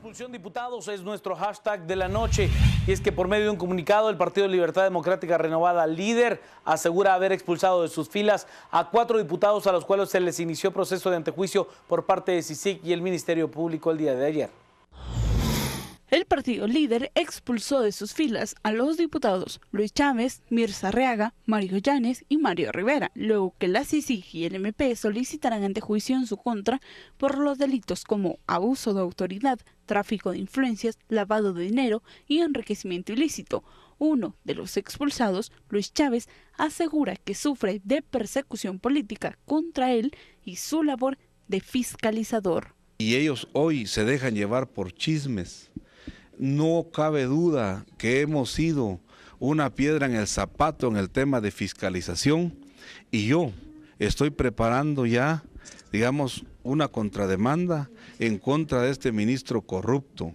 Expulsión diputados es nuestro hashtag de la noche, y es que por medio de un comunicado el Partido de Libertad Democrática Renovada, líder, asegura haber expulsado de sus filas a 4 diputados a los cuales se les inició proceso de antejuicio por parte de CICIG y el Ministerio Público el día de ayer. El partido líder expulsó de sus filas a los diputados Luis Chávez, Mirza Arriaga, Mario Yanes y Mario Rivera, luego que la CICIG y el MP solicitaran antejuicio en su contra por los delitos como abuso de autoridad, tráfico de influencias, lavado de dinero y enriquecimiento ilícito. Uno de los expulsados, Luis Chávez, asegura que sufre de persecución política contra él y su labor de fiscalizador. Y ellos hoy se dejan llevar por chismes. No cabe duda que hemos sido una piedra en el zapato en el tema de fiscalización, y yo estoy preparando ya, digamos, una contrademanda en contra de este ministro corrupto.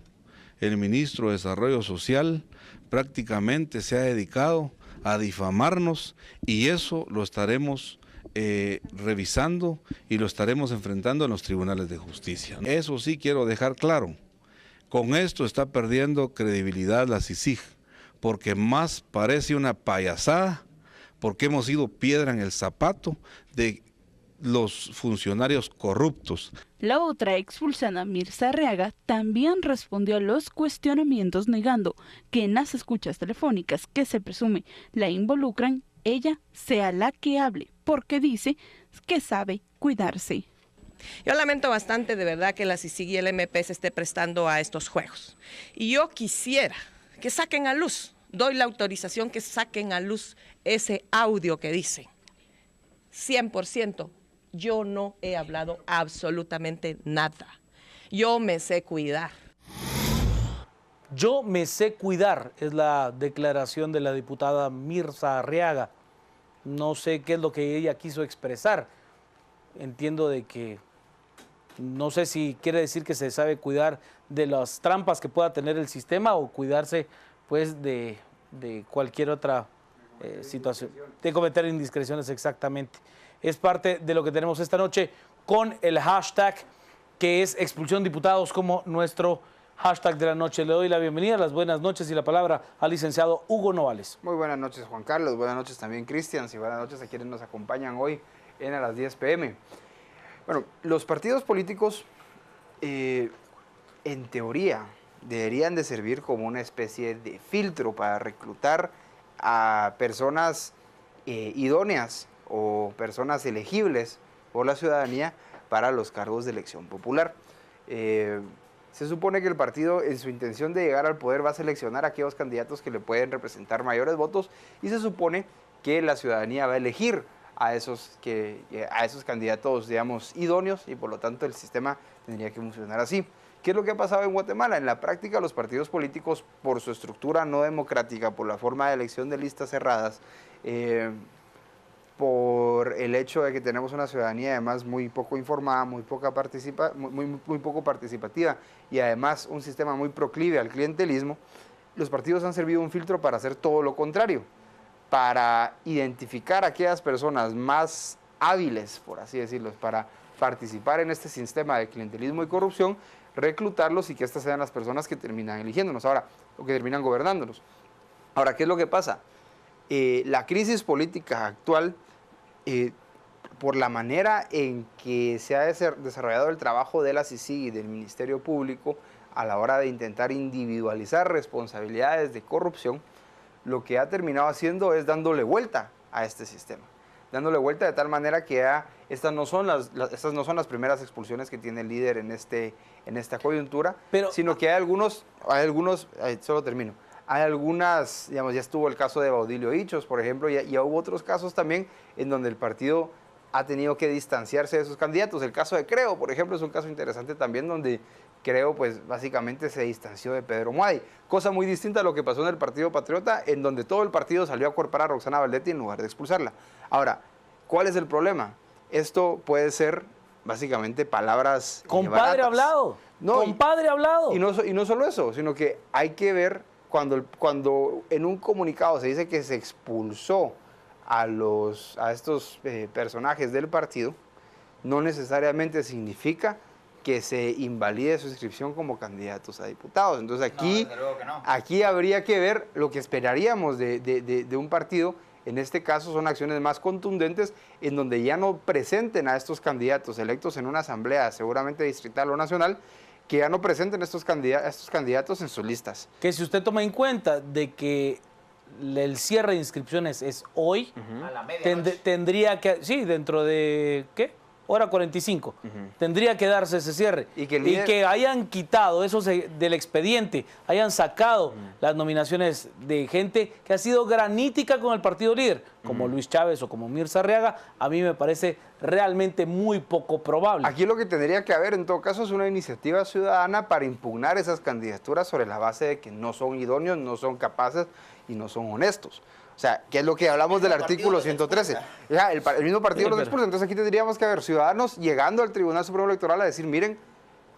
El ministro de Desarrollo Social prácticamente se ha dedicado a difamarnos, y eso lo estaremos revisando y lo estaremos enfrentando en los tribunales de justicia. Eso sí quiero dejar claro. Con esto está perdiendo credibilidad la CICIG, porque más parece una payasada, porque hemos sido piedra en el zapato de los funcionarios corruptos. La otra expulsada, Mirza Arriaga, también respondió a los cuestionamientos negando que en las escuchas telefónicas que se presume la involucran, ella sea la que hable, porque dice que sabe cuidarse. Yo lamento bastante, de verdad, que la CICIG y el MP se esté prestando a estos juegos. Y yo quisiera que saquen a luz, doy la autorización que saquen a luz ese audio que dice 100%, yo no he hablado absolutamente nada. Yo me sé cuidar. Yo me sé cuidar, es la declaración de la diputada Mirza Arriaga. No sé qué es lo que ella quiso expresar. Entiendo de que, no sé si quiere decir que se sabe cuidar de las trampas que pueda tener el sistema o cuidarse pues de cualquier otra situación, de cometer indiscreciones exactamente. Es parte de lo que tenemos esta noche con el hashtag que es expulsión diputados como nuestro hashtag de la noche. Le doy la bienvenida, las buenas noches y la palabra al licenciado Hugo Novales. Muy buenas noches, Juan Carlos, buenas noches también, Cristian, y buenas noches a quienes nos acompañan hoy a las 10 p.m. Bueno, los partidos políticos, en teoría, deberían de servir como una especie de filtro para reclutar a personas idóneas o personas elegibles por la ciudadanía para los cargos de elección popular. Se supone que el partido, en su intención de llegar al poder, va a seleccionar a aquellos candidatos que le pueden representar mayores votos, y se supone que la ciudadanía va a elegir a esos candidatos, digamos, idóneos, y por lo tanto el sistema tendría que funcionar así. ¿Qué es lo que ha pasado en Guatemala? En la práctica, los partidos políticos, por su estructura no democrática, por la forma de elección de listas cerradas, por el hecho de que tenemos una ciudadanía además muy poco informada, muy poco participativa, y además un sistema muy proclive al clientelismo, los partidos han servido un filtro para hacer todo lo contrario, para identificar a aquellas personas más hábiles, por así decirlo, para participar en este sistema de clientelismo y corrupción, reclutarlos y que estas sean las personas que terminan eligiéndonos ahora, o que terminan gobernándonos. Ahora, ¿qué es lo que pasa? La crisis política actual, por la manera en que se ha desarrollado el trabajo de la CICIG y del Ministerio Público a la hora de intentar individualizar responsabilidades de corrupción, lo que ha terminado haciendo es dándole vuelta a este sistema. Dándole vuelta de tal manera que estas no son las primeras expulsiones que tiene el líder en esta coyuntura, sino que hay algunas, digamos, ya estuvo el caso de Baudilio Hichos, por ejemplo, y hubo otros casos también en donde el partido ha tenido que distanciarse de sus candidatos. El caso de Creo, por ejemplo, es un caso interesante también, donde Creo, pues, básicamente se distanció de Pedro Muadi. Cosa muy distinta a lo que pasó en el Partido Patriota, en donde todo el partido salió a acuerpar a Roxana Valdetti en lugar de expulsarla. Ahora, ¿cuál es el problema? Esto puede ser, básicamente, palabras compadre hablado. No, compadre hablado. Y no solo eso, sino que hay que ver cuando en un comunicado se dice que se expulsó a estos personajes del partido, no necesariamente significa que se invalide su inscripción como candidatos a diputados. Entonces aquí, No, desde luego que no. aquí habría que ver lo que esperaríamos de un partido. En este caso son acciones más contundentes en donde ya no presenten a estos candidatos electos en una asamblea, seguramente distrital o nacional, que ya no presenten a estos candidatos en sus listas. Que si usted toma en cuenta de que el cierre de inscripciones es hoy, A la medianoche. tendría que, sí, dentro de, ¿qué? Hora 45. Tendría que darse ese cierre. Y que el líder- que hayan quitado eso del expediente, hayan sacado las nominaciones de gente que ha sido granítica con el partido líder, como Luis Chávez o como Mirza Arriaga, a mí me parece realmente muy poco probable. Aquí lo que tendría que haber en todo caso es una iniciativa ciudadana para impugnar esas candidaturas sobre la base de que no son idóneos, no son capaces y no son honestos. O sea, ¿qué es lo que hablamos del artículo 113? Ya, el mismo partido los expulsa. Entonces aquí tendríamos que haber ciudadanos llegando al Tribunal Supremo Electoral a decir, miren,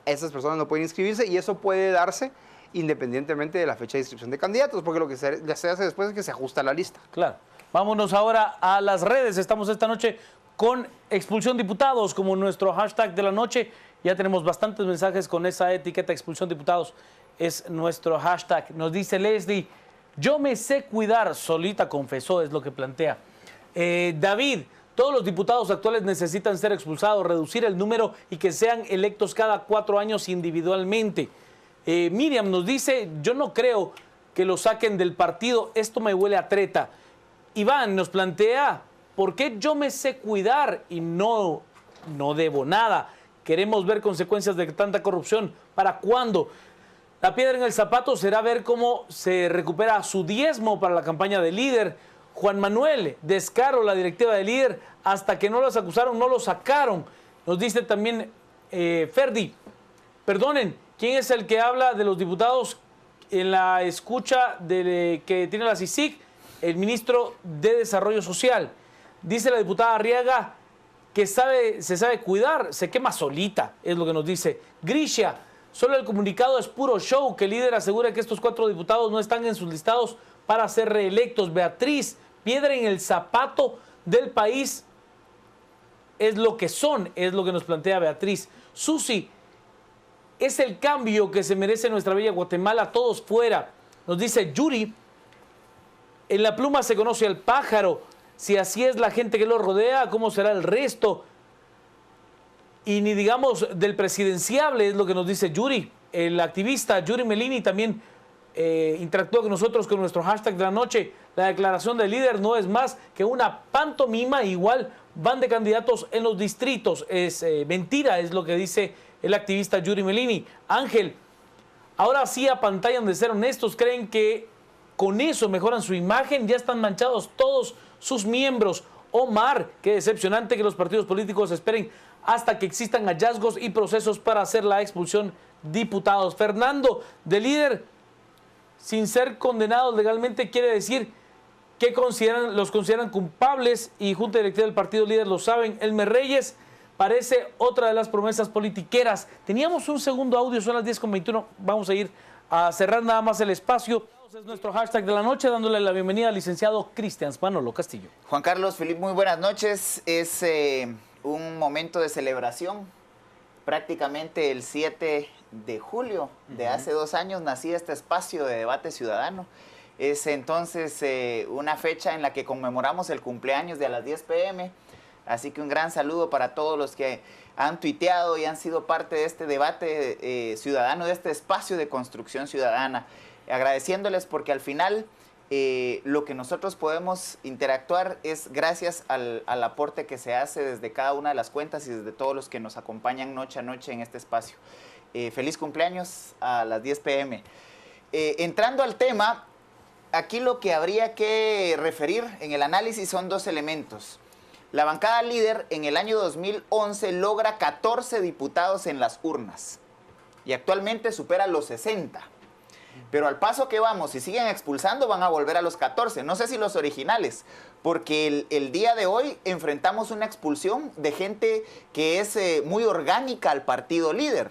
estas personas no pueden inscribirse y eso puede darse independientemente de la fecha de inscripción de candidatos, porque lo que se hace después es que se ajusta la lista. Claro. Vámonos ahora a las redes. Estamos esta noche con Expulsión Diputados como nuestro hashtag de la noche. Ya tenemos bastantes mensajes con esa etiqueta Expulsión Diputados. Es nuestro hashtag. Nos dice Leslie, yo me sé cuidar, solita confesó, es lo que plantea. David, todos los diputados actuales necesitan ser expulsados, reducir el número y que sean electos cada 4 años individualmente. Miriam nos dice, yo no creo que lo saquen del partido, esto me huele a treta. Iván nos plantea, ¿por qué yo me sé cuidar y no debo nada? Queremos ver consecuencias de tanta corrupción. ¿Para cuándo? La piedra en el zapato será ver cómo se recupera su diezmo para la campaña de líder. Juan Manuel, descaro la directiva de líder, hasta que no los acusaron, no lo sacaron. Nos dice también Ferdi, perdonen, ¿quién es el que habla de los diputados en la escucha que tiene la CICIG? El ministro de Desarrollo Social. Dice la diputada Arriaga que se sabe cuidar, se quema solita, es lo que nos dice. Grisha, solo el comunicado es puro show, que el líder asegura que estos 4 diputados no están en sus listados para ser reelectos. Beatriz, piedra en el zapato del país es lo que son, es lo que nos plantea Beatriz. Susi, es el cambio que se merece nuestra bella Guatemala, todos fuera. Nos dice Yuri, en la pluma se conoce al pájaro, si así es la gente que lo rodea, ¿cómo será el resto? Y ni digamos del presidenciable, es lo que nos dice Yuri. El activista Yuri Melini también interactúa con nosotros con nuestro hashtag de la noche. La declaración del líder no es más que una pantomima, igual van de candidatos en los distritos. Es mentira, es lo que dice el activista Yuri Melini. Ángel, ahora sí apantallan de ser honestos, creen que con eso mejoran su imagen, ya están manchados todos sus miembros. Omar, qué decepcionante que los partidos políticos esperen hasta que existan hallazgos y procesos para hacer la expulsión diputados. Fernando, de líder, sin ser condenados legalmente, quiere decir que los consideran culpables y Junta Directiva del Partido Líder lo saben. Elmer Reyes, parece otra de las promesas politiqueras. Teníamos un segundo audio, son las 10:21, vamos a ir a cerrar nada más el espacio. Es nuestro hashtag de la noche, dándole la bienvenida al licenciado Cristian Manolo Castillo. Juan Carlos, Felipe, muy buenas noches. Es un momento de celebración. Prácticamente el 7 de julio de hace 2 años nacía este espacio de debate ciudadano. Es entonces una fecha en la que conmemoramos el cumpleaños de a las 10 p.m. Así que un gran saludo para todos los que han tuiteado y han sido parte de este debate ciudadano, de este espacio de construcción ciudadana. Agradeciéndoles porque al final lo que nosotros podemos interactuar es gracias al aporte que se hace desde cada una de las cuentas y desde todos los que nos acompañan noche a noche en este espacio. Feliz cumpleaños a las 10 p.m. Entrando al tema, aquí lo que habría que referir en el análisis son 2 elementos. La bancada líder en el año 2011 logra 14 diputados en las urnas y actualmente supera los 60. Pero al paso que vamos, si siguen expulsando, van a volver a los 14. No sé si los originales, porque el día de hoy enfrentamos una expulsión de gente que es muy orgánica al partido líder.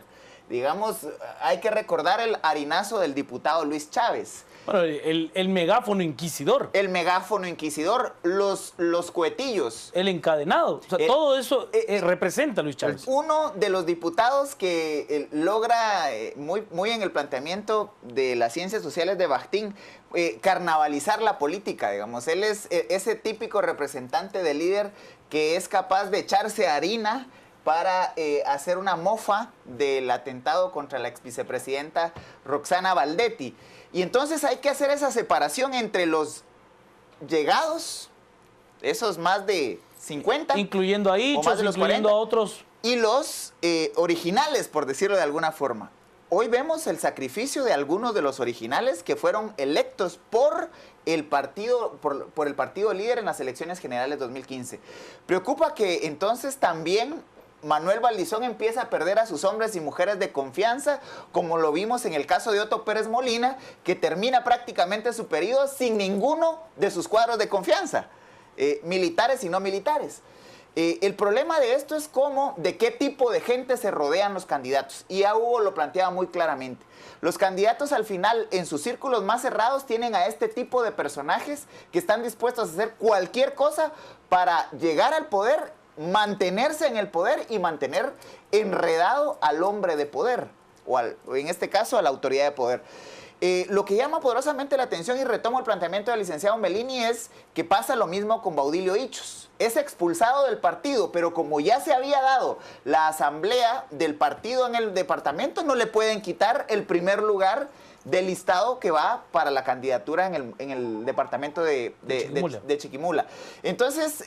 Digamos, hay que recordar el harinazo del diputado Luis Chávez. Bueno, el megáfono inquisidor. El megáfono inquisidor, los cohetillos. El encadenado. O sea, todo eso representa a Luis Chávez. Uno de los diputados que logra, muy en el planteamiento de las ciencias sociales de Bakhtin, carnavalizar la política, digamos. Él es ese típico representante del líder que es capaz de echarse harina para hacer una mofa del atentado contra la ex vicepresidenta Roxana Valdetti. Y entonces hay que hacer esa separación entre los llegados, esos más de 50. Incluyendo a Hichos, incluyendo a otros. Y los originales, por decirlo de alguna forma. Hoy vemos el sacrificio de algunos de los originales que fueron electos por el partido, por el partido líder en las elecciones generales 2015. Preocupa que entonces también Manuel Valdizón empieza a perder a sus hombres y mujeres de confianza, como lo vimos en el caso de Otto Pérez Molina, que termina prácticamente su periodo sin ninguno de sus cuadros de confianza, militares y no militares. El problema de esto es de qué tipo de gente se rodean los candidatos. Y ya Hugo lo planteaba muy claramente. Los candidatos al final, en sus círculos más cerrados, tienen a este tipo de personajes que están dispuestos a hacer cualquier cosa para llegar al poder, mantenerse en el poder y mantener enredado al hombre de poder, o en este caso a la autoridad de poder. Lo que llama poderosamente la atención, y retomo el planteamiento del licenciado Melini, es que pasa lo mismo con Baudilio Hichos. Es expulsado del partido, pero como ya se había dado la asamblea del partido en el departamento, no le pueden quitar el primer lugar del listado que va para la candidatura en el departamento de Chiquimula. Entonces,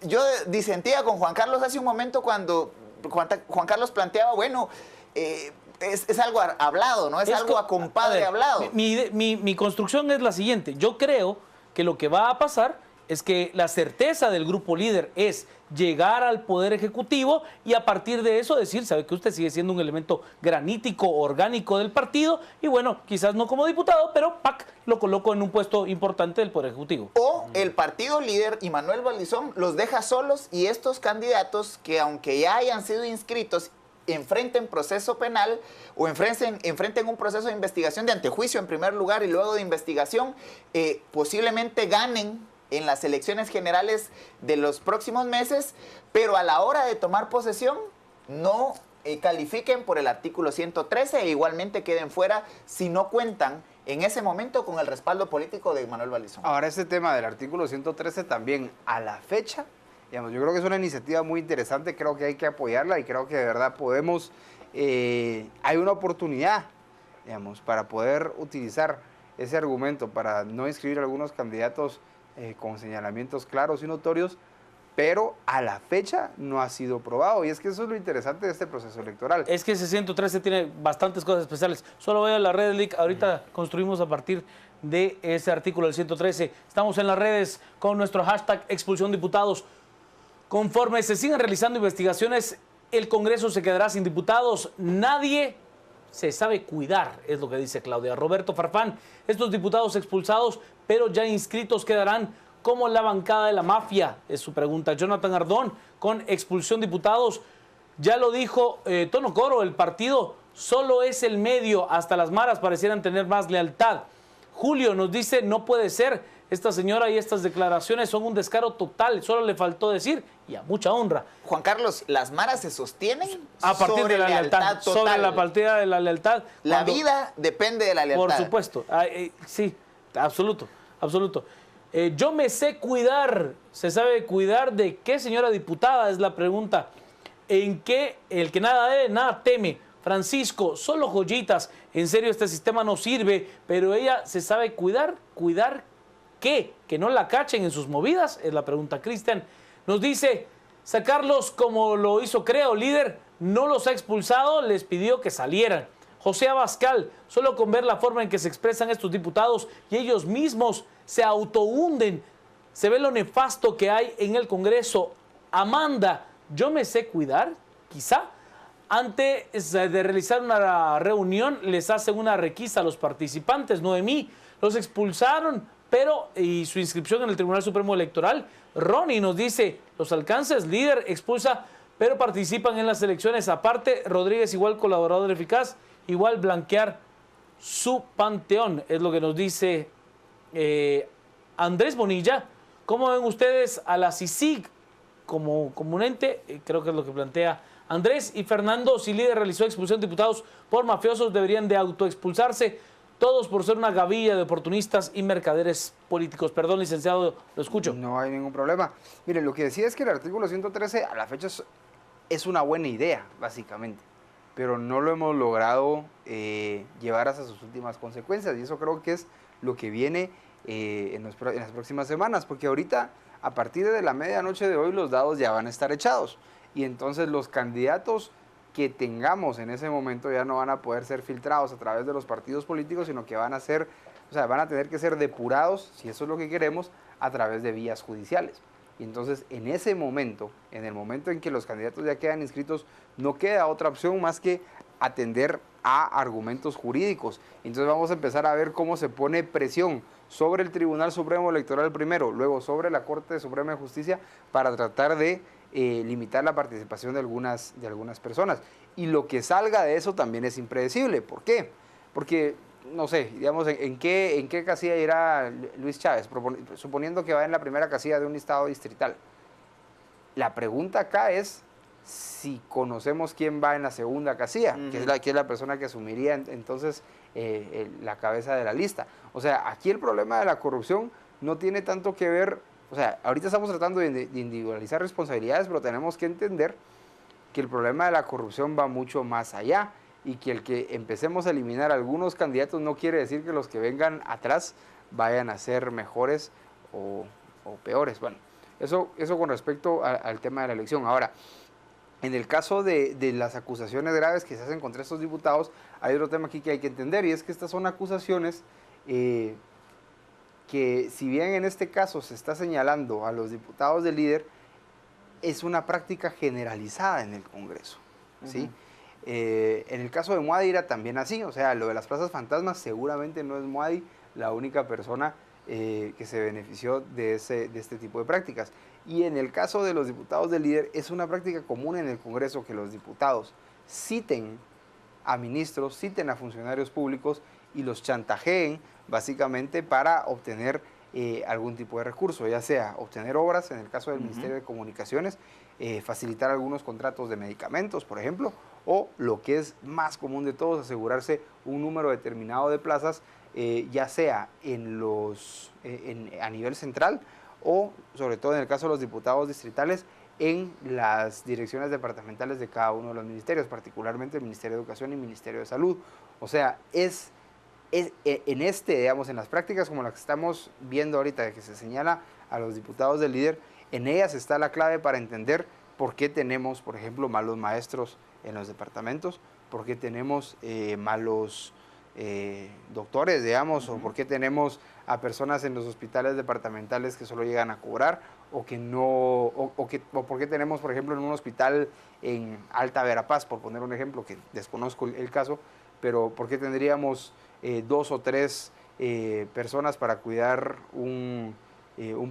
yo disentía con Juan Carlos hace un momento cuando Juan Carlos planteaba, bueno, es algo hablado, ¿no? Es algo a compadre hablado. Mi construcción es la siguiente. Yo creo que lo que va a pasar es que la certeza del grupo líder es llegar al poder ejecutivo y a partir de eso decir, sabe que usted sigue siendo un elemento granítico, orgánico del partido y bueno, quizás no como diputado, pero ¡pac!, lo coloco en un puesto importante del poder ejecutivo. O el partido líder y Manuel Valdizón los deja solos y estos candidatos que aunque ya hayan sido inscritos enfrenten proceso penal o enfrenten un proceso de investigación de antejuicio en primer lugar y luego de investigación, posiblemente ganen en las elecciones generales de los próximos meses, pero a la hora de tomar posesión no califiquen por el artículo 113 e igualmente queden fuera si no cuentan en ese momento con el respaldo político de Manuel Valdizón. Ahora, este tema del artículo 113 también a la fecha, digamos, yo creo que es una iniciativa muy interesante, creo que hay que apoyarla y creo que de verdad podemos, hay una oportunidad, digamos, para poder utilizar ese argumento para no inscribir a algunos candidatos con señalamientos claros y notorios, pero a la fecha no ha sido probado. Y es que eso es lo interesante de este proceso electoral. Es que ese 113 tiene bastantes cosas especiales. Solo voy a las redes, Lick. Ahorita construimos a partir de ese artículo del 113. Estamos en las redes con nuestro hashtag expulsión diputados. Conforme se sigan realizando investigaciones, el Congreso se quedará sin diputados. Nadie se sabe cuidar, es lo que dice Claudia. Roberto Farfán, estos diputados expulsados, pero ya inscritos, quedarán como la bancada de la mafia, es su pregunta. Jonathan Ardón, con expulsión diputados, ya lo dijo Tono Coro, el partido solo es el medio, hasta las maras parecieran tener más lealtad. Julio nos dice, no puede ser, esta señora y estas declaraciones son un descaro total, solo le faltó decir, y a mucha honra. Juan Carlos, las maras se sostienen a partir de la lealtad, sobre la partida de la lealtad. La vida depende de la lealtad. Por supuesto, sí, absoluto, absoluto. Yo me sé cuidar, ¿se sabe cuidar de qué, señora diputada? Es la pregunta. ¿En qué el que nada debe, nada teme? Francisco, solo joyitas, en serio este sistema no sirve, pero ella se sabe cuidar, ¿cuidar qué? ¿Que no la cachen en sus movidas? Es la pregunta. Cristian nos dice, sacarlos como lo hizo Creo, líder, no los ha expulsado, les pidió que salieran. José Abascal, solo con ver la forma en que se expresan estos diputados y ellos mismos se autohunden, se ve lo nefasto que hay en el Congreso. Amanda, yo me sé cuidar, quizá. Antes de realizar una reunión, les hacen una requisa a los participantes. Noemí, los expulsaron, pero y su inscripción en el Tribunal Supremo Electoral. Ronnie nos dice, los alcances, líder expulsa, pero participan en las elecciones. Aparte, Rodríguez igual colaborador eficaz, igual blanquear su panteón, es lo que nos dice Andrés Bonilla. ¿Cómo ven ustedes a la CICIG como un ente? Creo que es lo que plantea Andrés. Y Fernando, si líder realizó expulsión de diputados por mafiosos, deberían de autoexpulsarse, todos por ser una gavilla de oportunistas y mercaderes políticos. Perdón, licenciado, lo escucho. No hay ningún problema. Miren, lo que decía es que el artículo 113 a la fecha es una buena idea, básicamente, pero no lo hemos logrado llevar hasta sus últimas consecuencias, y eso creo que es lo que viene en las próximas semanas, porque ahorita, a partir de la medianoche de hoy, los dados ya van a estar echados, y entonces los candidatos que tengamos en ese momento ya no van a poder ser filtrados a través de los partidos políticos, sino que van a tener que ser depurados, si eso es lo que queremos, a través de vías judiciales. Y entonces, en ese momento, en el momento en que los candidatos ya quedan inscritos, no queda otra opción más que atender a argumentos jurídicos. Entonces vamos a empezar a ver cómo se pone presión sobre el Tribunal Supremo Electoral primero, luego sobre la Corte Suprema de Justicia, para tratar de limitar la participación de algunas personas. Y lo que salga de eso también es impredecible. ¿Por qué? Porque, no sé, digamos, ¿en qué casilla irá Luis Chávez? Suponiendo que va en la primera casilla de un listado distrital. La pregunta acá es si conocemos quién va en la segunda casilla, que es la persona que asumiría entonces la cabeza de la lista. O sea, aquí el problema de la corrupción no tiene tanto que ver. O sea, ahorita estamos tratando de individualizar responsabilidades, pero tenemos que entender que el problema de la corrupción va mucho más allá, y que el que empecemos a eliminar algunos candidatos no quiere decir que los que vengan atrás vayan a ser mejores o peores. Bueno, eso con respecto al tema de la elección. Ahora, en el caso de las acusaciones graves que se hacen contra estos diputados, hay otro tema aquí que hay que entender, y es que estas son acusaciones que, si bien en este caso se está señalando a los diputados del líder, es una práctica generalizada en el Congreso, ¿sí? En el caso de Muadi era también así. O sea, lo de las plazas fantasmas, seguramente no es Muadi la única persona que se benefició de este tipo de prácticas. Y en el caso de los diputados del líder, es una práctica común en el Congreso que los diputados citen a ministros, citen a funcionarios públicos y los chantajeen básicamente para obtener algún tipo de recurso, ya sea obtener obras, en el caso del Ministerio de Comunicaciones, facilitar algunos contratos de medicamentos, por ejemplo, o lo que es más común de todos, asegurarse un número determinado de plazas, ya sea a nivel central, o sobre todo en el caso de los diputados distritales, en las direcciones departamentales de cada uno de los ministerios, particularmente el Ministerio de Educación y el Ministerio de Salud. O sea, en las prácticas como las que estamos viendo ahorita, de que se señala a los diputados del líder, en ellas está la clave para entender por qué tenemos, por ejemplo, malos maestros en los departamentos, por qué tenemos malos doctores, digamos, o por qué tenemos a personas en los hospitales departamentales que solo llegan a cobrar, o por qué tenemos, por ejemplo, en un hospital en Alta Verapaz, por poner un ejemplo, que desconozco el caso, pero por qué tendríamos 2 o 3 personas para cuidar un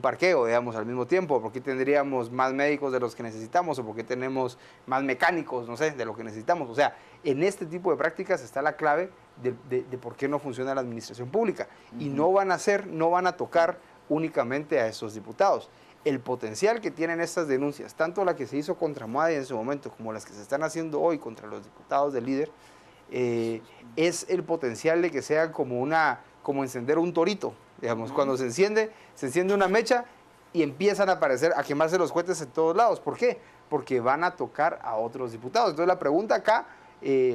parqueo, digamos, al mismo tiempo. ¿Por qué tendríamos más médicos de los que necesitamos? ¿O por qué tenemos más mecánicos, no sé, de lo que necesitamos? O sea, en este tipo de prácticas está la clave de por qué no funciona la administración pública. Y no van a tocar únicamente a esos diputados. El potencial que tienen estas denuncias, tanto la que se hizo contra Muadi en su momento, como las que se están haciendo hoy contra los diputados del líder, es el potencial de que sea como encender un torito, digamos, cuando se enciende una mecha y empiezan a quemarse los cohetes en todos lados. ¿Por qué? Porque van a tocar a otros diputados. Entonces la pregunta acá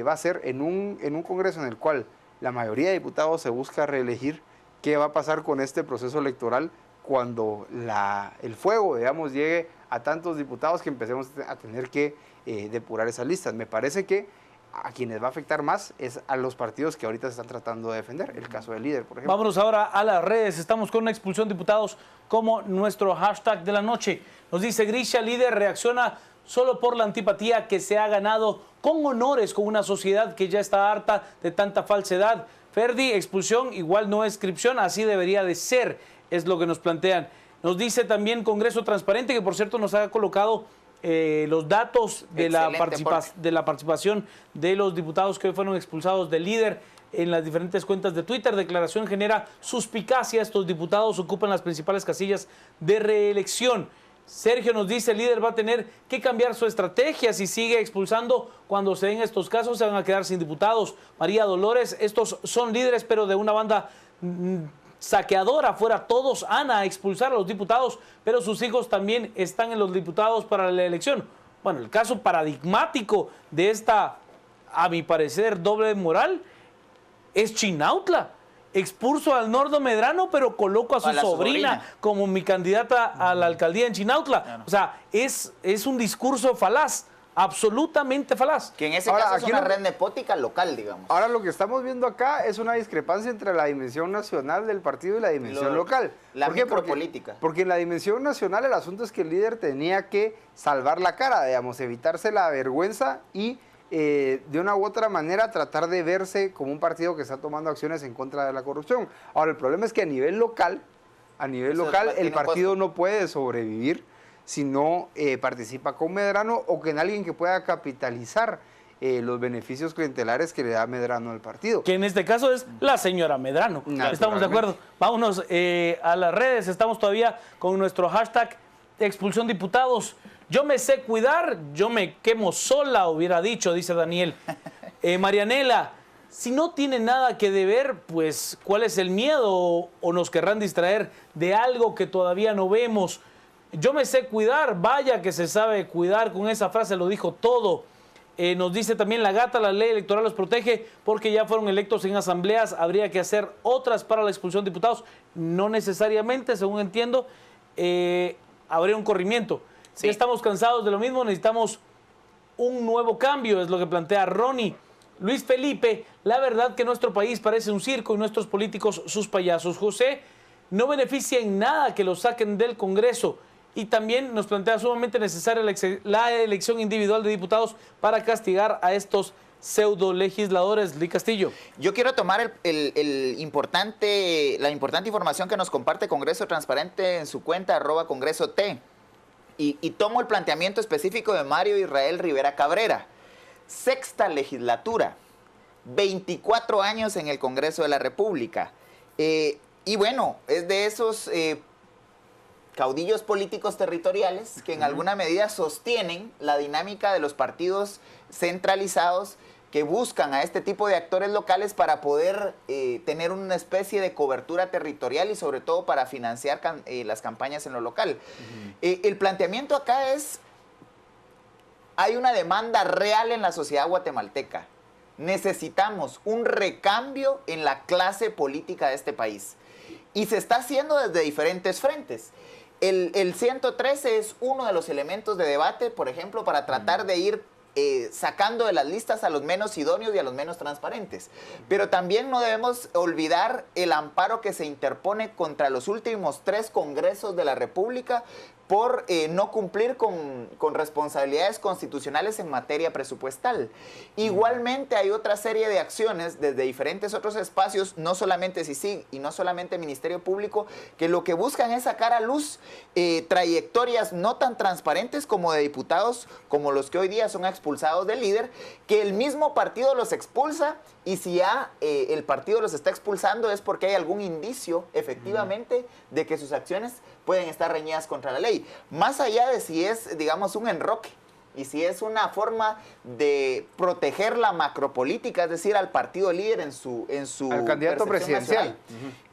va a ser, en un Congreso en el cual la mayoría de diputados se busca reelegir, ¿qué va a pasar con este proceso electoral cuando el fuego, digamos, llegue a tantos diputados que empecemos a tener que depurar esas listas? Me parece que a quienes va a afectar más es a los partidos que ahorita se están tratando de defender, el caso del líder, por ejemplo. Vámonos ahora a las redes. Estamos con una expulsión de diputados como nuestro hashtag de la noche. Nos dice Grisha, líder reacciona solo por la antipatía que se ha ganado con honores con una sociedad que ya está harta de tanta falsedad. Ferdi, expulsión igual no inscripción, así debería de ser, es lo que nos plantean. Nos dice también Congreso Transparente, que por cierto nos ha colocado los datos de la participación de los diputados que hoy fueron expulsados del líder. en las diferentes cuentas de Twitter. Declaración genera suspicacia. Estos diputados ocupan las principales casillas de reelección. Sergio nos dice, el líder va a tener que cambiar su estrategia. Si sigue expulsando, cuando se den estos casos, se van a quedar sin diputados. María Dolores, estos son líderes, pero de una banda saqueadora. Fuera todos, Ana, a expulsar a los diputados, pero sus hijos también están en los diputados para la elección. Bueno, el caso paradigmático de esta, a mi parecer, doble moral es Chinautla. Expulso al Nordo Medrano, pero coloco a su sobrina como mi candidata a la alcaldía en Chinautla. Claro. O sea, es un discurso falaz, absolutamente falaz. Que en ese caso es una red nepótica local, digamos. Ahora lo que estamos viendo acá es una discrepancia entre la dimensión nacional del partido y la dimensión local. La micropolítica. Porque en la dimensión nacional el asunto es que el líder tenía que salvar la cara, digamos, evitarse la vergüenza y de una u otra manera tratar de verse como un partido que está tomando acciones en contra de la corrupción. Ahora, el problema es que a nivel local el partido no puede sobrevivir si no participa con Medrano o con alguien que pueda capitalizar los beneficios clientelares que le da Medrano al partido. Que en este caso es la señora Medrano. Estamos de acuerdo. Vámonos a las redes. Estamos todavía con nuestro hashtag expulsión diputados. Yo me sé cuidar, yo me quemo sola, hubiera dicho, dice Daniel. Marianela, si no tiene nada que deber, pues, ¿cuál es el miedo? ¿O nos querrán distraer de algo que todavía no vemos? Yo me sé cuidar, vaya que se sabe cuidar, con esa frase lo dijo todo. Nos dice también la gata, la ley electoral los protege porque ya fueron electos en asambleas, habría que hacer otras para la expulsión de diputados. No necesariamente, según entiendo, habría un corrimiento. Sí. Estamos cansados de lo mismo, necesitamos un nuevo cambio, es lo que plantea Ronnie. Luis Felipe, la verdad que nuestro país parece un circo y nuestros políticos sus payasos. José, no beneficia en nada que lo saquen del Congreso. Y también nos plantea sumamente necesaria la elección individual de diputados para castigar a estos pseudo legisladores. Lee Castillo. Yo quiero tomar la importante información que nos comparte Congreso Transparente en su cuenta @CongresoT. Y tomo el planteamiento específico de Mario Israel Rivera Cabrera. Sexta legislatura, 24 años en el Congreso de la República. Y bueno, es de esos caudillos políticos territoriales que en alguna medida sostienen la dinámica de los partidos centralizados que buscan a este tipo de actores locales para poder tener una especie de cobertura territorial y sobre todo para financiar las campañas en lo local. El planteamiento acá es, hay una demanda real en la sociedad guatemalteca. Necesitamos un recambio en la clase política de este país. Y se está haciendo desde diferentes frentes. El 113 es uno de los elementos de debate, por ejemplo, para tratar de ir sacando de las listas a los menos idóneos y a los menos transparentes. Pero también no debemos olvidar el amparo que se interpone contra los últimos 3 congresos de la República por no cumplir con responsabilidades constitucionales en materia presupuestal. Igualmente hay otra serie de acciones desde diferentes otros espacios, no solamente CICIG y no solamente Ministerio Público, que lo que buscan es sacar a luz trayectorias no tan transparentes como de diputados, como los que hoy día son expulsados del líder, que el mismo partido los expulsa, y si ya el partido los está expulsando es porque hay algún indicio, efectivamente, de que sus acciones pueden estar reñidas contra la ley. Más allá de si es, digamos, un enroque y si es una forma de proteger la macropolítica, es decir, al partido líder en su al candidato presidencial.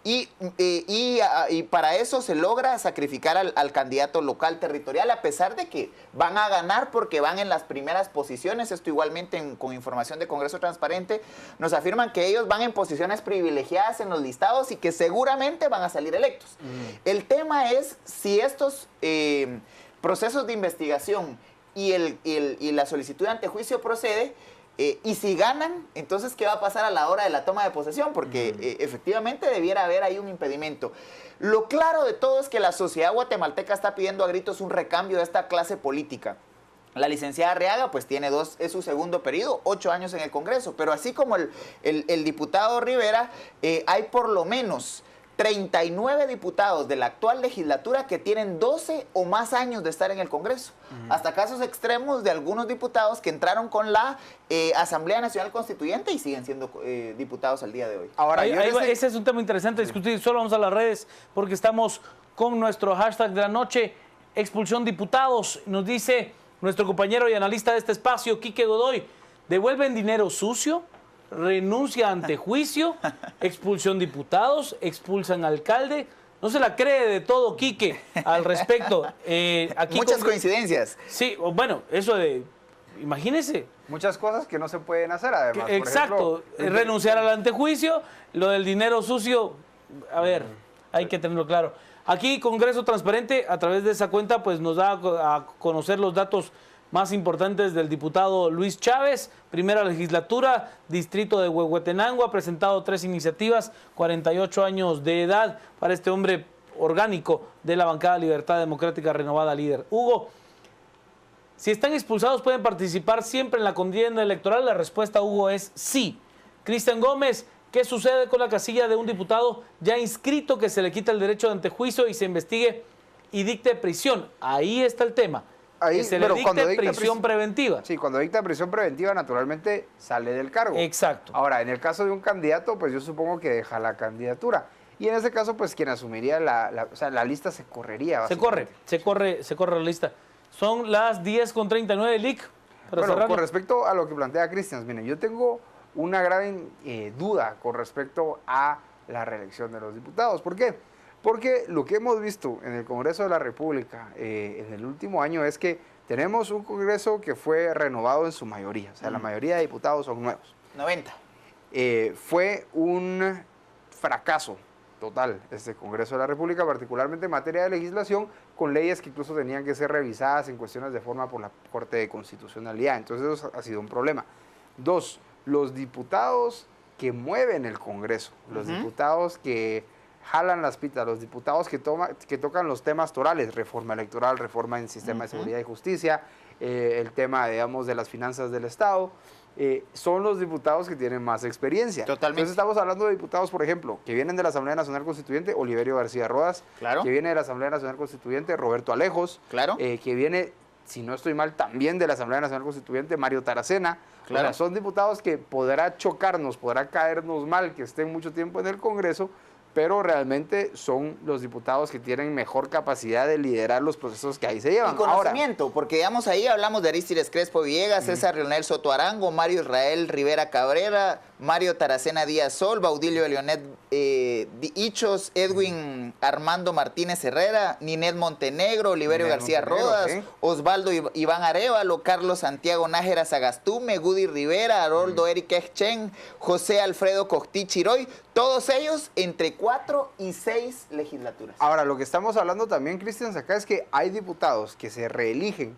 Y para eso se logra sacrificar al candidato local territorial, a pesar de que van a ganar porque van en las primeras posiciones. Esto igualmente con información de Congreso Transparente nos afirman que ellos van en posiciones privilegiadas en los listados y que seguramente van a salir electos. El tema es si estos procesos de investigación y la solicitud de antejuicio procede. Y si ganan, entonces, ¿qué va a pasar a la hora de la toma de posesión? Porque efectivamente debiera haber ahí un impedimento. Lo claro de todo es que la sociedad guatemalteca está pidiendo a gritos un recambio de esta clase política. La licenciada Arriaga, pues es su segundo periodo, 8 años en el Congreso. Pero así como el diputado Rivera, hay por lo menos 39 diputados de la actual legislatura que tienen 12 o más años de estar en el Congreso. Hasta casos extremos de algunos diputados que entraron con la Asamblea Nacional Constituyente y siguen siendo diputados al día de hoy. Ahora, ese es un tema interesante a discutir. Solo vamos a las redes porque estamos con nuestro hashtag de la noche, expulsión diputados. Nos dice nuestro compañero y analista de este espacio, Quique Godoy, ¿devuelven dinero sucio? ¿Renuncia ante juicio? ¿Expulsión diputados? ¿Expulsan alcalde? No se la cree de todo, Quique, al respecto. Aquí muchas coincidencias. Sí, bueno, eso de... Imagínese. Muchas cosas que no se pueden hacer, además. Exacto. Por ejemplo, renunciar al antejuicio, lo del dinero sucio, a ver, hay que tenerlo claro. Aquí Congreso Transparente, a través de esa cuenta, pues nos da a conocer los datos más importantes del diputado Luis Chávez, primera legislatura, distrito de Huehuetenango, ha presentado 3 iniciativas, 48 años de edad para este hombre orgánico de la bancada Libertad Democrática Renovada Líder. Hugo, si están expulsados, ¿pueden participar siempre en la contienda electoral? La respuesta, Hugo, es sí. Cristian Gómez, ¿qué sucede con la casilla de un diputado ya inscrito que se le quita el derecho de antejuicio y se investigue y dicte prisión? Ahí está el tema. Ahí, que se le dicte prisión preventiva. Sí, cuando dicta prisión preventiva, naturalmente sale del cargo. Exacto. Ahora, en el caso de un candidato, pues yo supongo que deja la candidatura. Y en ese caso, pues quien asumiría o sea, la lista se correría. Se corre la lista. Son las 10:39, Lic. Bueno, con respecto a lo que plantea Cristian, miren, yo tengo una gran duda con respecto a la reelección de los diputados. ¿Por qué? Porque lo que hemos visto en el Congreso de la República en el último año es que tenemos un Congreso que fue renovado en su mayoría. O sea, la mayoría de diputados son nuevos. 90. Fue un fracaso total este Congreso de la República, particularmente en materia de legislación, con leyes que incluso tenían que ser revisadas en cuestiones de forma por la Corte de Constitucionalidad. Entonces eso ha sido un problema. 2, los diputados que mueven el Congreso, los diputados que jalan las pitas, los diputados que tocan los temas torales, reforma electoral, reforma en sistema de seguridad y justicia, el tema, digamos, de las finanzas del Estado, son los diputados que tienen más experiencia. Totalmente. Entonces estamos hablando de diputados, por ejemplo, que vienen de la Asamblea Nacional Constituyente, Oliverio García Rodas, claro, que viene de la Asamblea Nacional Constituyente, Roberto Alejos, claro, que viene, si no estoy mal, también de la Asamblea Nacional Constituyente, Mario Taracena. Claro. O sea, son diputados que podrá chocarnos, podrá caernos mal que estén mucho tiempo en el Congreso, pero realmente son los diputados que tienen mejor capacidad de liderar los procesos que ahí se llevan. Y conocimiento, porque digamos ahí hablamos de Arístides Crespo Villegas, César Leonel Soto Arango, Mario Israel Rivera Cabrera, Mario Taracena Díaz Sol, Baudilio Leonet Hichos, Edwin Armando Martínez Herrera, Ninét Montenegro, Oliverio García Rodas, Osvaldo Iván Arévalo, Carlos Santiago Nájera Sagastume, Gudi Rivera, Haroldo Eric Echen, José Alfredo Coctí Chiroy, todos ellos entre 4 y 6 legislaturas. Ahora, lo que estamos hablando también, Cristian, acá es que hay diputados que se reeligen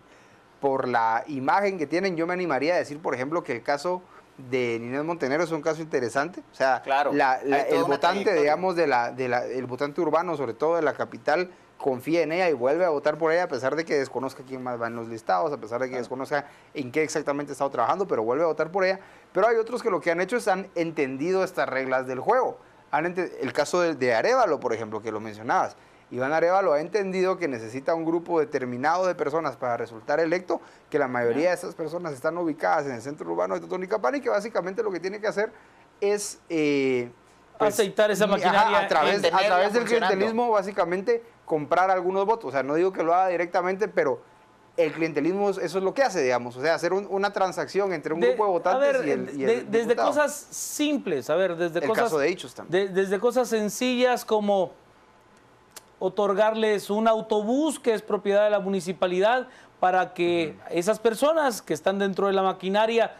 por la imagen que tienen. Yo me animaría a decir, por ejemplo, que el caso de Ninét Montenegro es un caso interesante. O sea, claro, el votante, digamos, el votante urbano, sobre todo de la capital, confía en ella y vuelve a votar por ella a pesar de que desconozca quién más va en los listados, a pesar de que desconozca en qué exactamente ha estado trabajando, pero vuelve a votar por ella. Pero hay otros que lo que han hecho es han entendido estas reglas del juego. El caso de Arévalo, por ejemplo, que lo mencionabas. Iván Arévalo ha entendido que necesita un grupo determinado de personas para resultar electo, que la mayoría de esas personas están ubicadas en el centro urbano de Totonicapán y que básicamente lo que tiene que hacer es aceitar esa maquinaria. A través del clientelismo, básicamente, comprar algunos votos. O sea, no digo que lo haga directamente, pero el clientelismo eso es lo que hace, digamos. O sea, hacer una transacción entre un grupo de votantes y el desde diputado. cosas simples, desde el cosas... caso de Hichos también. Desde cosas sencillas como otorgarles un autobús que es propiedad de la municipalidad para que esas personas que están dentro de la maquinaria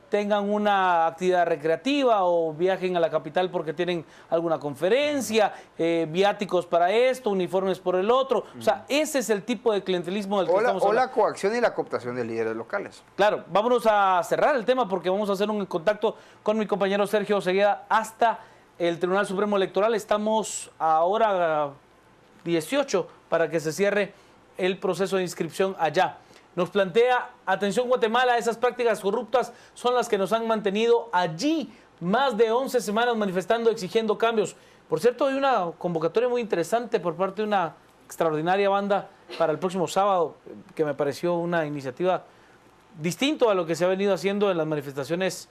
tengan una actividad recreativa o viajen a la capital porque tienen alguna conferencia, viáticos para esto, uniformes por el otro. O sea, ese es el tipo de clientelismo del que estamos hablando. O la coacción y la cooptación de líderes locales. Claro, vámonos a cerrar el tema porque vamos a hacer un contacto con mi compañero Sergio Osegueda hasta el Tribunal Supremo Electoral. Estamos ahora 18 para que se cierre el proceso de inscripción allá. Nos plantea, atención Guatemala, esas prácticas corruptas son las que nos han mantenido allí más de 11 semanas manifestando, exigiendo cambios. Por cierto, hay una convocatoria muy interesante por parte de una extraordinaria banda para el próximo sábado, que me pareció una iniciativa distinto a lo que se ha venido haciendo en las manifestaciones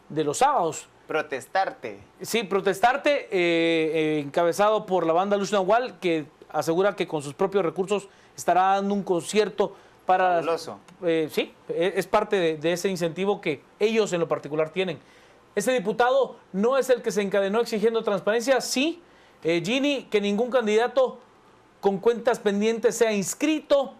de los sábados. Protestarte. Sí, Protestarte, encabezado por la banda Luz Nahual, que asegura que con sus propios recursos estará dando un concierto para... Fabuloso. Sí, es parte de ese incentivo que ellos en lo particular tienen. Ese diputado no es el que se encadenó exigiendo transparencia, sí, Gini, que ningún candidato con cuentas pendientes sea inscrito,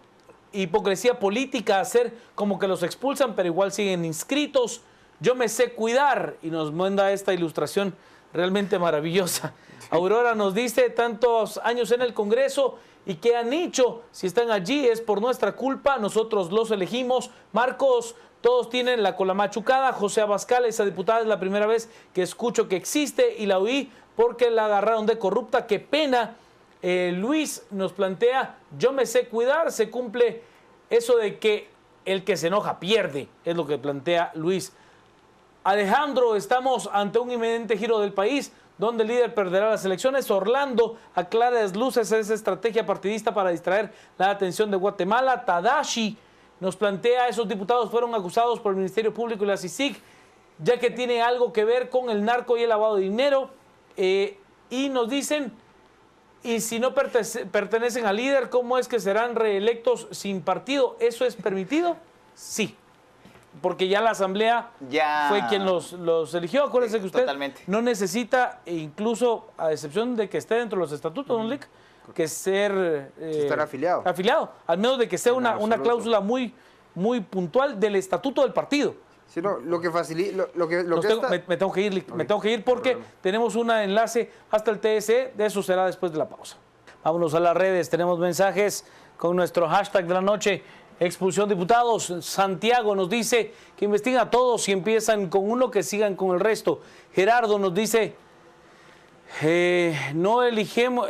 hipocresía política, hacer como que los expulsan, pero igual siguen inscritos. Yo me sé cuidar, y nos manda esta ilustración realmente maravillosa. Aurora nos dice, tantos años en el Congreso, ¿y qué han hecho? Si están allí es por nuestra culpa, nosotros los elegimos. Marcos, todos tienen la cola machucada. José Abascal, esa diputada es la primera vez que escucho que existe y la oí porque la agarraron de corrupta. ¡Qué pena! Luis nos plantea, yo me sé cuidar, se cumple eso de que el que se enoja pierde, es lo que plantea Luis. Alejandro, estamos ante un inminente giro del país, donde el líder perderá las elecciones. Orlando, a claras luces, esa estrategia partidista para distraer la atención de Guatemala. Tadashi nos plantea, esos diputados fueron acusados por el Ministerio Público y la CICIG, ya que tiene algo que ver con el narco y el lavado de dinero. Y nos dicen, y si no pertenecen al líder, ¿cómo es que serán reelectos sin partido? ¿Eso es permitido? Sí. Porque ya la Asamblea fue quien los eligió. Acuérdense que usted totalmente. no necesita, incluso a excepción de que esté dentro de los estatutos, don Lick, que ser estar afiliado. Afiliado, al menos de que sea una cláusula muy, muy puntual del estatuto del partido. Sí, no, lo que facilita... Me tengo que ir, Lick, me tengo que ir porque tenemos un enlace hasta el TSE, de eso será después de la pausa. Vámonos a las redes, tenemos mensajes con nuestro hashtag de la noche. Expulsión diputados. Santiago nos dice que investiguen a todos y empiezan con uno, que sigan con el resto. Gerardo nos dice, no elegimos,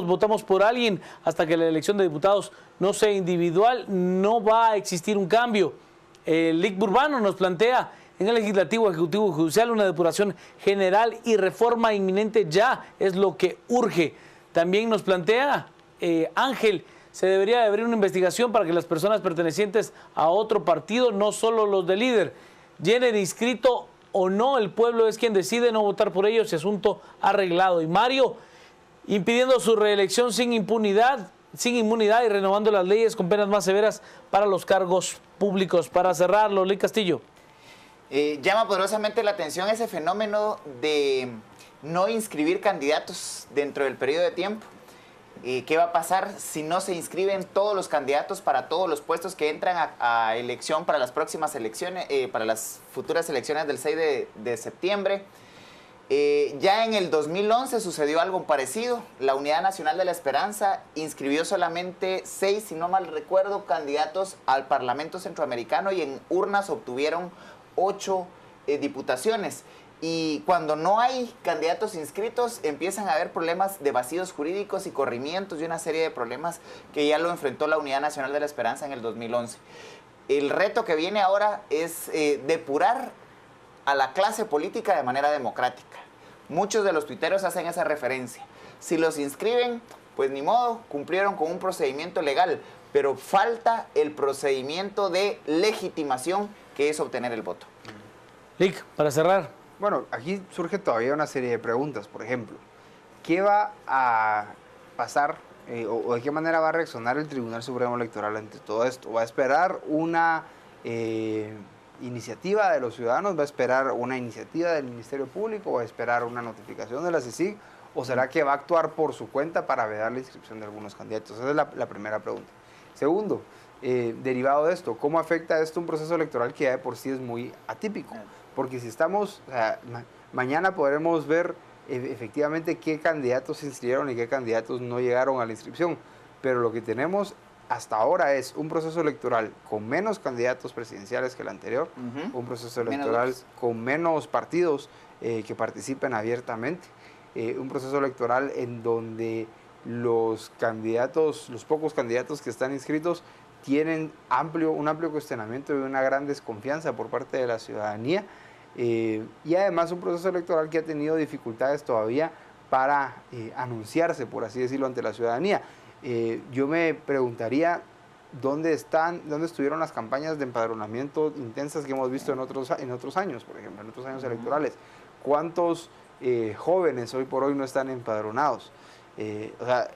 votamos por alguien hasta que la elección de diputados no sea individual, no va a existir un cambio. Lick Burbano nos plantea, en el Legislativo, Ejecutivo y Judicial, una depuración general y reforma inminente ya es lo que urge. También nos plantea Ángel, se debería de abrir una investigación para que las personas pertenecientes a otro partido, no solo los del líder, llenen inscrito o no, el pueblo es quien decide no votar por ellos, y asunto arreglado. Y Mario, impidiendo su reelección sin inmunidad y renovando las leyes con penas más severas para los cargos públicos. Para cerrarlo, Luis Castillo. Llama poderosamente la atención ese fenómeno de no inscribir candidatos dentro del periodo de tiempo. ¿Qué va a pasar si no se inscriben todos los candidatos para todos los puestos que entran a elección para las próximas elecciones, para las futuras elecciones del 6 de septiembre? Ya en el 2011 sucedió algo parecido. La Unidad Nacional de la Esperanza inscribió solamente 6, si no mal recuerdo, candidatos al Parlamento Centroamericano y en urnas obtuvieron 8 diputaciones. Y cuando no hay candidatos inscritos, empiezan a haber problemas de vacíos jurídicos y corrimientos y una serie de problemas que ya lo enfrentó la Unidad Nacional de la Esperanza en el 2011. El reto que viene ahora es depurar a la clase política de manera democrática. Muchos de los tuiteros hacen esa referencia. Si los inscriben, pues ni modo, cumplieron con un procedimiento legal, pero falta el procedimiento de legitimación, que es obtener el voto. Lick, para cerrar. Bueno, aquí surge todavía una serie de preguntas. Por ejemplo, ¿qué va a pasar o de qué manera va a reaccionar el Tribunal Supremo Electoral ante todo esto? ¿Va a esperar una iniciativa de los ciudadanos? ¿Va a esperar una iniciativa del Ministerio Público? ¿Va a esperar una notificación de la CICIG? ¿O será que va a actuar por su cuenta para vedar la inscripción de algunos candidatos? Esa es la primera pregunta. Segundo, derivado de esto, ¿cómo afecta esto un proceso electoral que ya de por sí es muy atípico? Porque si estamos, mañana podremos ver efectivamente qué candidatos se inscribieron y qué candidatos no llegaron a la inscripción. Pero lo que tenemos hasta ahora es un proceso electoral con menos candidatos presidenciales que el anterior, un proceso electoral con menos partidos que participen abiertamente, un proceso electoral en donde los pocos candidatos que están inscritos tienen un amplio cuestionamiento y una gran desconfianza por parte de la ciudadanía. y además un proceso electoral que ha tenido dificultades todavía para anunciarse, por así decirlo, ante la ciudadanía. Yo me preguntaría dónde estuvieron las campañas de empadronamiento intensas que hemos visto en otros años, por ejemplo, en otros años electorales. ¿Cuántos jóvenes hoy por hoy no están empadronados? O sea,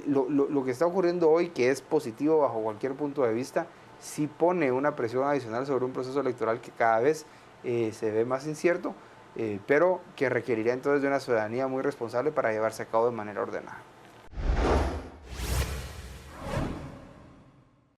lo que está ocurriendo hoy, que es positivo bajo cualquier punto de vista, sí pone una presión adicional sobre un proceso electoral que cada vez se ve más incierto, pero que requeriría entonces de una ciudadanía muy responsable para llevarse a cabo de manera ordenada.